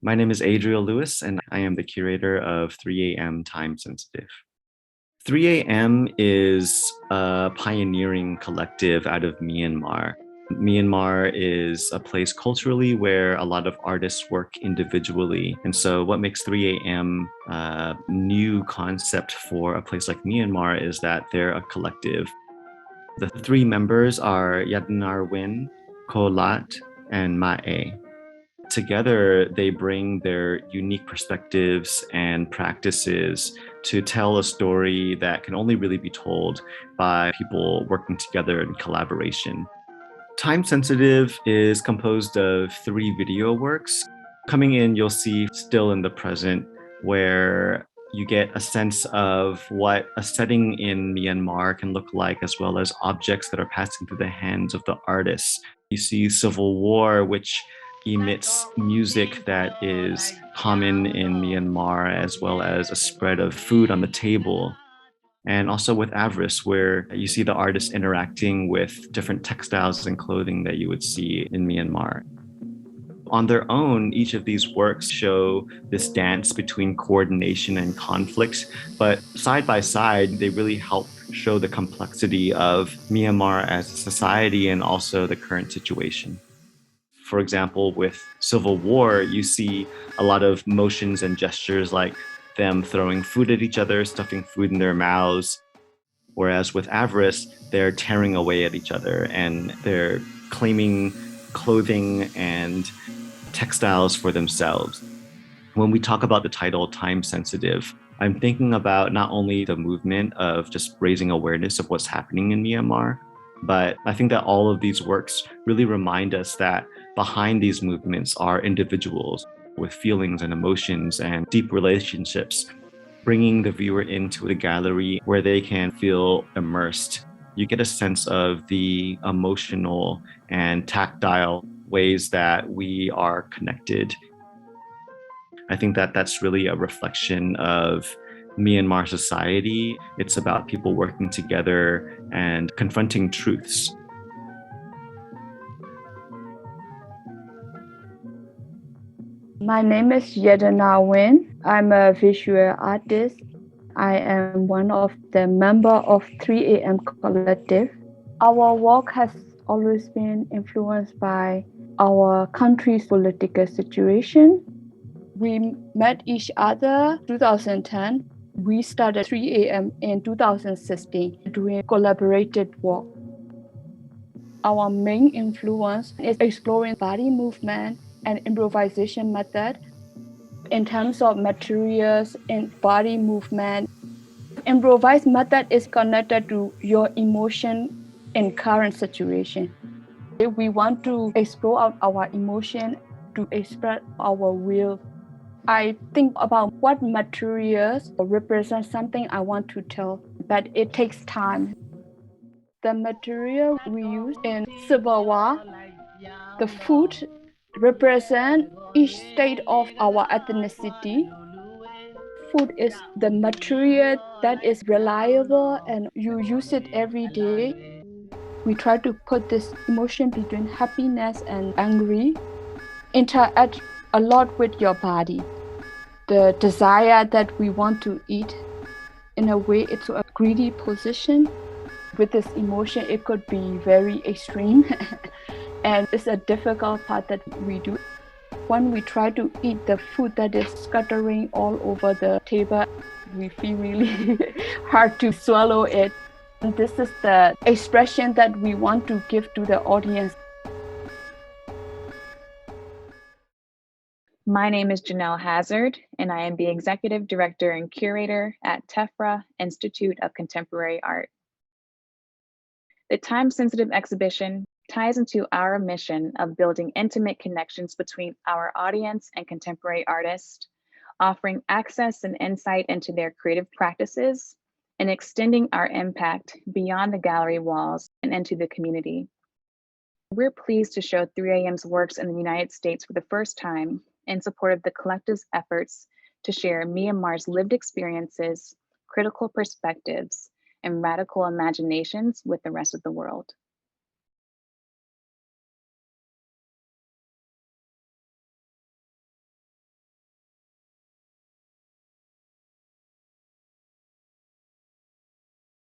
My name is Adriel Luis, and I am the curator of 3 a.m. Time Sensitive. 3 a.m. is a pioneering collective out of Myanmar. Myanmar is a place culturally where a lot of artists work individually. And so, what makes 3 a.m. a new concept for a place like Myanmar is that they're a collective. The three members are Yadanar Win, Kolat, and Ma'e. Together, they bring their unique perspectives and practices to tell a story that can only really be told by people working together in collaboration. Time Sensitive is composed of 3 video works. Coming in, you'll see Still in the Present, where you get a sense of what a setting in Myanmar can look like, as well as objects that are passing through the hands of the artists. You see Civil War, which emits music that is common in Myanmar, as well as a spread of food on the table. And also with Avarice, where you see the artists interacting with different textiles and clothing that you would see in Myanmar. On their own, each of these works show this dance between coordination and conflict, but side by side, they really help show the complexity of Myanmar as a society and also the current situation. For example, with Civil War, you see a lot of motions and gestures like them throwing food at each other, stuffing food in their mouths. Whereas with Avarice, they're tearing away at each other and they're claiming clothing and textiles for themselves. When we talk about the title Time Sensitive, I'm thinking about not only the movement of just raising awareness of what's happening in Myanmar, but I think that all of these works really remind us that behind these movements are individuals with feelings and emotions and deep relationships, bringing the viewer into the gallery where they can feel immersed. You get a sense of the emotional and tactile ways that we are connected. I think that that's really a reflection of Myanmar society. It's about people working together and confronting truths. My name is Yadanar Win. I'm a visual artist. I am one of the members of 3 a.m. Collective. Our work has always been influenced by our country's political situation. We met each other 2010. We started 3 a.m. in 2016 doing collaborated work. Our main influence is exploring body movement and improvisation method in terms of materials and body movement. Improvised method is connected to your emotion in current situation. We want to explore our emotion to express our will. I think about what materials represent something I want to tell, but it takes time. The material we use in Civil War, the food represent each state of our ethnicity. Food is the material that is reliable and you use it every day. We try to put this emotion between happiness and angry, interact a lot with your body. The desire that we want to eat, in a way, it's a greedy position. With this emotion, it could be very extreme. And it's a difficult part that we do. When we try to eat the food that is scattering all over the table, we feel really hard to swallow it. And this is the expression that we want to give to the audience. My name is Jaynelle Hazard, and I am the Executive Director and Curator at Tephra Institute of Contemporary Art. The time-sensitive exhibition ties into our mission of building intimate connections between our audience and contemporary artists, offering access and insight into their creative practices, and extending our impact beyond the gallery walls and into the community. We're pleased to show 3AM's works in the United States for the first time in support of the collective's efforts to share Myanmar's lived experiences, critical perspectives, and radical imaginations with the rest of the world.